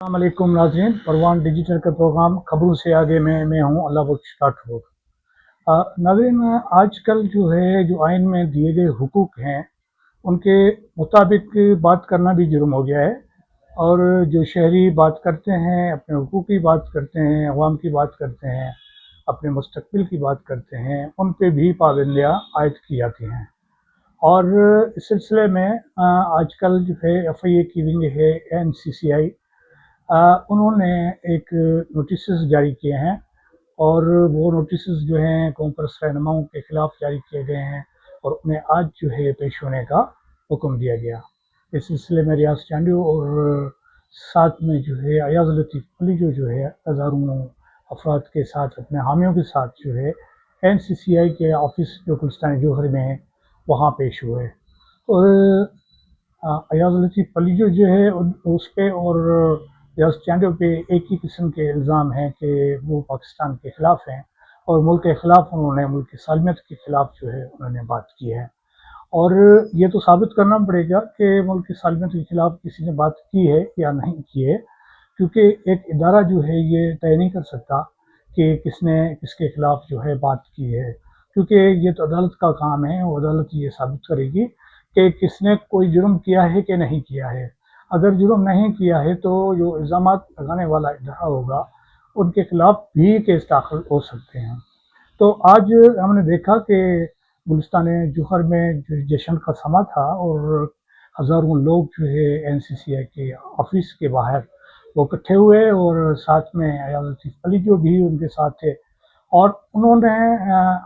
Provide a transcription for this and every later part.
अस्सलाम वालेकुम नाज़रीन, परवान डिजिटल का प्रोग्राम खबरों से आगे मैं हूँ अल्लाह बख्श राठौर। नाज़रीन, आजकल जो है जो आइन में दिए गए हुकूक हैं उनके मुताबिक बात करना भी जुर्म हो गया है। और जो शहरी बात करते हैं, अपने हुकूक की बात करते हैं, अवाम की बात करते हैं, अपने मुस्तकबिल की बात करते हैं, उन पे भी पाबंदियाँ आयद की जाती हैं। और इस सिलसिले में आजकल जो है FIA की विंग है NCCI, उन्होंने एक नोटिसेस जारी किए हैं। और वो नोटिसेस जो हैं कॉन्फ्रेंस रहनुमाओं के ख़िलाफ़ जारी किए गए हैं और उन्हें आज जो है पेश होने का हुक्म दिया गया। इस सिलसिले में रियाज चांडी और साथ में जो है अयाज लतीफ़ अली जो है हज़ारों अफराद के साथ, अपने हामियों के साथ जो है NCCI के ऑफिस जो गुलिस्तान जौहर में है वहाँ पेश हुए। और अयाज लतीफ़ अली जो है उस पे और रियाज चांडी पे एक ही किस्म के इल्ज़ाम हैं कि वो पाकिस्तान के ख़िलाफ़ हैं और मुल्क के ख़िलाफ़ उन्होंने मुल्क की सालमियत के ख़िलाफ़ जो है उन्होंने बात की है। और ये तो साबित करना पड़ेगा कि मुल्क की सालमियत के ख़िलाफ़ किसी ने बात की है या नहीं की है, क्योंकि एक इदारा जो है ये तय नहीं कर सकता कि किसने किसके ख़िलाफ़ जो है बात की है, क्योंकि ये तो अदालत का काम है और अदालत ये साबित करेगी कि किसने कोई जुर्म किया है कि नहीं किया है। अगर जुर्म नहीं किया है तो जो इल्ज़ामात लगाने वाला इदारा होगा उनके ख़िलाफ़ भी केस दाखिल हो सकते हैं। तो आज हमने देखा कि गुलिस्तान जौहर में जो जश्न का समा था और हज़ारों लोग जो है NCCI के ऑफिस के बाहर वो इकट्ठे हुए और साथ में अयाज लतीफ़ अली जो भी उनके साथ थे। और उन्होंने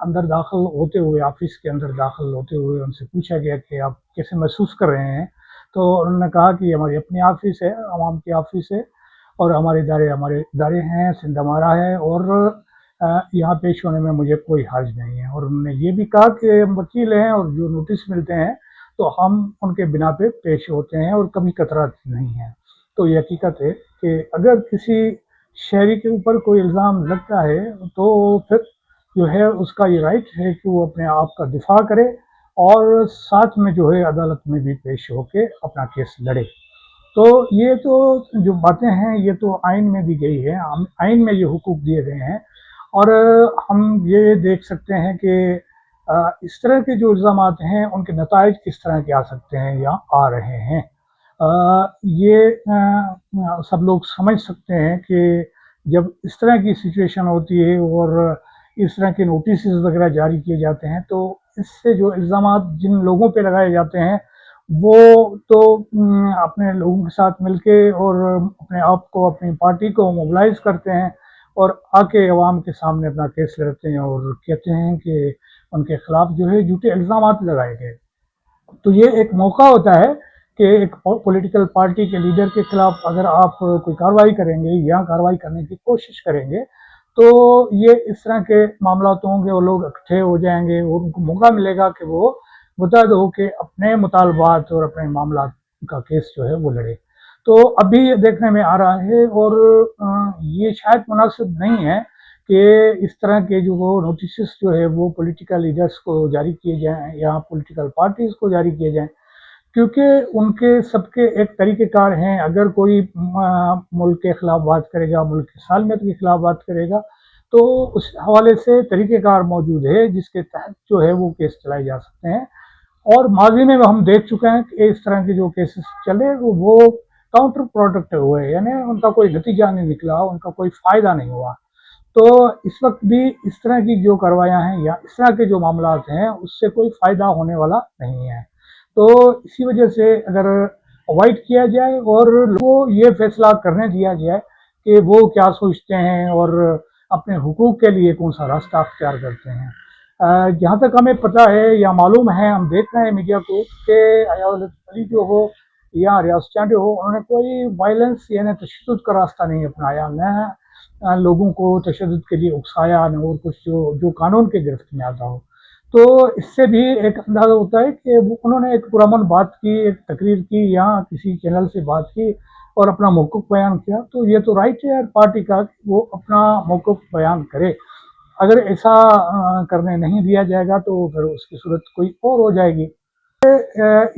अंदर दाखिल होते हुए, ऑफिस के अंदर दाखिल होते हुए उनसे पूछा गया कि आप कैसे महसूस कर रहे हैं? तो उन्होंने कहा कि हमारी अपनी ऑफिस है, आवाम की ऑफिस है और हमारे इदारे हैं, सिंध हमारा है और यहाँ पेश होने में मुझे कोई हर्ज नहीं है। और उन्होंने ये भी कहा कि हम वकील हैं और जो नोटिस मिलते हैं तो हम उनके बिना पे पेश होते हैं और कभी कतरात नहीं है। तो ये हकीकत है कि अगर किसी शहरी के ऊपर कोई इल्ज़ाम लगता है तो फिर जो है उसका ये राइट है कि वो अपने आप का दिफा करे और साथ में जो है अदालत में भी पेश होके अपना केस लड़े। तो ये तो जो बातें हैं ये तो आइन में दी गई है, आइन में ये हुकूक दिए गए हैं। और हम ये देख सकते हैं कि इस तरह के जो इल्ज़ामात हैं उनके नताइज किस तरह के आ सकते हैं या आ रहे हैं। ये सब लोग समझ सकते हैं कि जब इस तरह की सिचुएशन होती है और इस तरह के नोटिस वगैरह जारी किए जाते हैं तो इससे जो इल्ज़ामात जिन लोगों पे लगाए जाते हैं वो तो अपने लोगों के साथ मिलके और अपने आप को, अपनी पार्टी को मोबिलाइज़ करते हैं और आके अवाम के सामने अपना केस लड़ते हैं और कहते हैं कि उनके ख़िलाफ़ जो है झूठे इल्ज़ामात लगाए गए। तो ये एक मौका होता है कि एक पॉलिटिकल पार्टी के लीडर के खिलाफ अगर आप कोई कार्रवाई करेंगे या कार्रवाई करने की कोशिश करेंगे तो ये इस तरह के मामलात होंगे और लोग इकट्ठे हो जाएंगे और उनको मौका मिलेगा कि वो मुतहद हो के अपने मुतालबात और अपने मामलात का केस जो है वो लड़े। तो अभी ये देखने में आ रहा है और ये शायद मुनासिब नहीं है कि इस तरह के जो वो नोटिस जो है वो पॉलिटिकल लीडर्स को जारी किए जाएँ या पॉलिटिकल पार्टीज़ को जारी किए जाएँ, क्योंकि उनके सबके एक तरीक़ेकार हैं। अगर कोई मुल्क के ख़िलाफ़ बात करेगा, मुल्क की सालमियत के ख़िलाफ़ बात करेगा, तो उस हवाले से तरीक़ेकार मौजूद है जिसके तहत जो है वो केस चलाए जा सकते हैं। और माज़ी में हम देख चुके हैं कि इस तरह के जो केसेस चले वो काउंटर प्रोडक्टिव हुए, यानी उनका कोई नतीजा नहीं निकला, उनका कोई फ़ायदा नहीं हुआ। तो इस वक्त भी इस तरह की जो कार्रवाइयाँ हैं या इस तरह के जो मामलात हैं उससे कोई फ़ायदा होने वाला नहीं है। तो इसी वजह से अगर अवॉइड किया जाए और लोगों को ये फैसला करने दिया जाए कि वो क्या सोचते हैं और अपने हुकूक के लिए कौन सा रास्ता अख्तियार करते हैं। जहाँ तक हमें पता है या मालूम है, हम देख रहे हैं मीडिया को कि अयाज अली जो हो या रियाज चांडी हो, उन्होंने कोई वायलेंस यानी तशद्दुद का रास्ता नहीं अपनाया, न लोगों को तशद्दुद के लिए उकसाया, न और कुछ जो कानून के गिरफ्त में आता हो। तो इससे भी एक अंदाज़ा होता है कि उन्होंने एक पुरअमन बात की, एक तकरीर की या किसी चैनल से बात की और अपना मौक़िफ़ बयान किया, तो ये तो राइट है हर पार्टी का कि वो अपना मौक़िफ़ बयान करे। अगर ऐसा करने नहीं दिया जाएगा तो फिर उसकी सूरत कोई और हो जाएगी।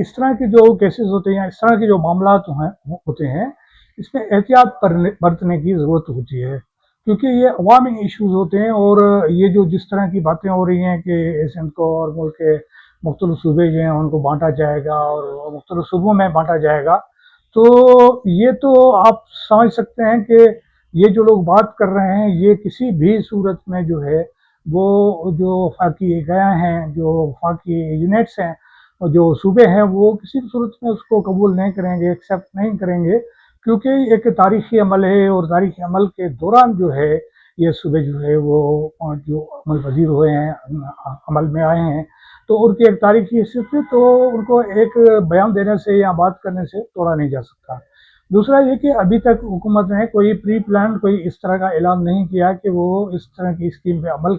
इस तरह के जो केसेस होते हैं, इस तरह के जो मामलात हैं होते हैं, اس میں احتیاط برتنے کی ضرورت ہوتی ہے، کیونکہ یہ عوامی ایشوز ہوتے ہیں، اور یہ جو جس طرح کی باتیں ہو رہی ہیں کہ سندھ کو اور ملک کے مختلف صوبے جو ہیں ان کو بانٹا جائے گا اور مختلف صوبوں میں بانٹا جائے گا، تو یہ تو آپ سمجھ سکتے ہیں کہ یہ جو لوگ بات کر رہے ہیں یہ کسی بھی صورت میں جو ہے وہ جو وفاقی گیا ہیں، جو وفاقی یونٹس ہیں اور جو صوبے ہیں، وہ کسی بھی صورت میں اس کو قبول نہیں کریں گے، ایکسیپٹ نہیں کریں گے، کیونکہ ایک تاریخی عمل ہے، اور تاریخی عمل کے دوران جو ہے یہ صوبے جو ہے وہ جو عمل پذیر ہوئے ہیں، عمل میں آئے ہیں، تو ان کی ایک تاریخی حیثیت ہے، تو ان کو ایک بیان دینے سے یا بات کرنے سے توڑا نہیں جا سکتا۔ دوسرا یہ کہ ابھی تک حکومت نے کوئی پری پلان کوئی اس طرح کا اعلان نہیں کیا کہ وہ اس طرح کی اسکیم پہ عمل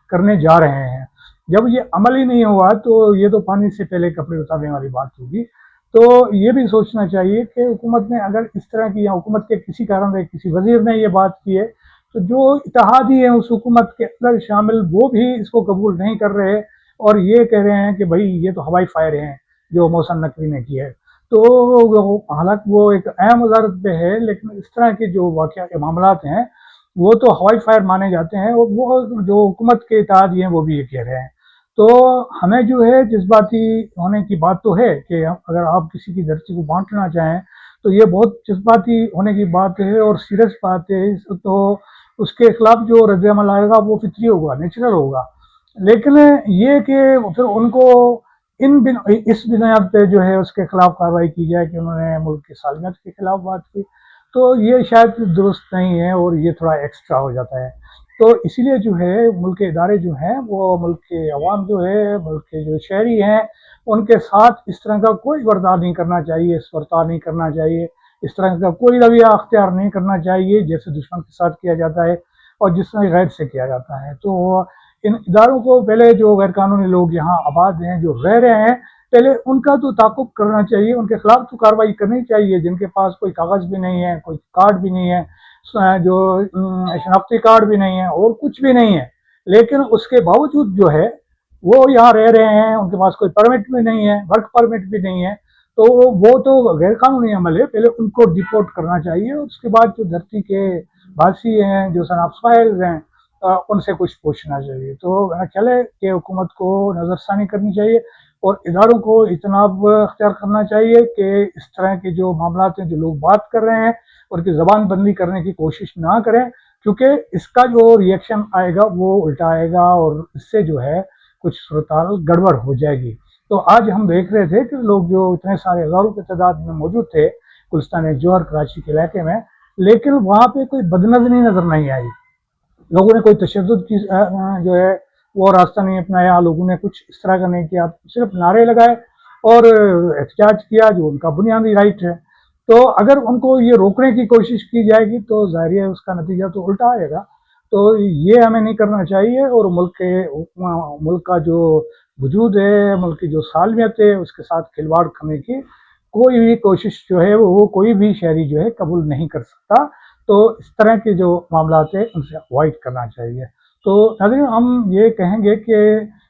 کرنے جا رہے ہیں۔ جب یہ عمل ہی نہیں ہوا تو یہ تو پانی سے پہلے کپڑے اتارنے والی بات ہوگی۔ تو یہ بھی سوچنا چاہیے کہ حکومت نے اگر اس طرح کی، یا حکومت کے کسی کارن سے کسی وزیر نے یہ بات کی ہے، تو جو اتحادی ہیں اس حکومت کے اندر شامل وہ بھی اس کو قبول نہیں کر رہے، اور یہ کہہ رہے ہیں کہ بھائی یہ تو ہوائی فائر ہیں جو محسن نقوی نے کی ہے۔ تو حالانکہ وہ ایک اہم وزارت پہ ہے، لیکن اس طرح کے جو واقعہ کے معاملات ہیں وہ تو ہوائی فائر مانے جاتے ہیں، اور وہ جو حکومت کے اتحادی ہیں وہ بھی یہ کہہ رہے ہیں۔ تو ہمیں جو ہے جذباتی ہونے کی بات تو ہے کہ اگر آپ کسی کی دھرتی کو بانٹنا چاہیں تو یہ بہت جذباتی ہونے کی بات ہے اور سیریس بات ہے، تو اس کے خلاف جو رد عمل آئے گا وہ فطری ہوگا، نیچرل ہوگا۔ لیکن یہ کہ پھر ان کو اس بنیاد پہ جو ہے اس کے خلاف کارروائی کی جائے کہ انہوں نے ملک کی سالمیت کے خلاف بات کی، تو یہ شاید درست نہیں ہے، اور یہ تھوڑا ایکسٹرا ہو جاتا ہے۔ تو اسی لیے جو ہے ملک کے ادارے جو ہیں وہ ملک کے عوام جو ہے، ملک کے جو شہری ہیں، ان کے ساتھ اس طرح کا کوئی برتاؤ نہیں کرنا چاہیے، برتاؤ نہیں کرنا چاہیے، اس طرح کا کوئی رویہ اختیار نہیں کرنا چاہیے جیسے دشمن کے ساتھ کیا جاتا ہے اور جس طرح غیر سے کیا جاتا ہے۔ تو ان اداروں کو پہلے جو غیر قانونی لوگ یہاں آباد ہیں، جو رہ رہے ہیں، پہلے ان کا تو تعاقب کرنا چاہیے، ان کے خلاف تو کارروائی کرنی چاہیے، جن کے پاس کوئی کاغذ بھی نہیں ہے، کوئی کارڈ بھی نہیں ہے، جو شناختی کارڈ بھی نہیں ہے اور کچھ بھی نہیں ہے، لیکن اس کے باوجود جو ہے وہ یہاں رہ رہے ہیں، ان کے پاس کوئی پرمٹ بھی نہیں ہے، ورک پرمٹ بھی نہیں ہے، تو وہ تو غیر قانونی عمل ہے، پہلے ان کو ڈیپورٹ کرنا چاہیے، اور اس کے بعد جو دھرتی کے باسی ہیں، جو سنافسائل ہیں، ان سے کچھ پوچھنا چاہیے۔ تو میرا خیال ہے کہ حکومت کو نظر ثانی کرنی چاہیے اور اداروں کو اجتناب اختیار کرنا چاہیے کہ اس طرح کے جو معاملات ہیں، جو لوگ بات کر رہے ہیں، ان کی زبان بندی کرنے کی کوشش نہ کریں، کیونکہ اس کا جو ریئیکشن آئے گا وہ الٹا آئے گا، اور اس سے جو ہے کچھ صورتحال گڑبڑ ہو جائے گی۔ تو آج ہم دیکھ رہے تھے کہ لوگ جو اتنے سارے ہزاروں کی تعداد میں موجود تھے گلستان جوہر کراچی کے علاقے میں، لیکن وہاں پہ کوئی بدنظری نظر نہیں آئی، لوگوں نے کوئی تشدد کی جو ہے وہ راستہ نہیں اپنایا، لوگوں نے کچھ اس طرح کا نہیں کیا، صرف نعرے لگائے اور احتجاج کیا جو ان کا بنیادی رائٹ ہے۔ تو اگر ان کو یہ روکنے کی کوشش کی جائے گی تو ظاہر ہے اس کا نتیجہ تو الٹا آئے گا۔ تو یہ ہمیں نہیں کرنا چاہیے، اور ملک کا جو وجود ہے، ملک کی جو سالمیت ہے، اس کے ساتھ کھلواڑ کرنے کی کوئی بھی کوشش جو ہے وہ کوئی بھی شہری جو ہے قبول نہیں کر سکتا۔ تو اس طرح کے جو معاملات ہیں ان سے اوائڈ کرنا چاہیے۔ تو ناظرین، ہم یہ کہیں گے کہ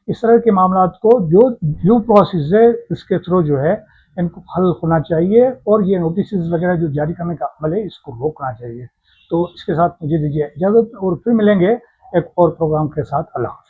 اس طرح کے معاملات کو جو ڈیو پروسیس ہے اس کے تھرو جو ہے ان کو حل ہونا چاہیے، اور یہ نوٹسز وغیرہ جو جاری کرنے کا عمل ہے اس کو روکنا چاہیے۔ تو اس کے ساتھ مجھے دیجیے اجازت، اور پھر ملیں گے ایک اور پروگرام کے ساتھ۔ اللہ حافظ۔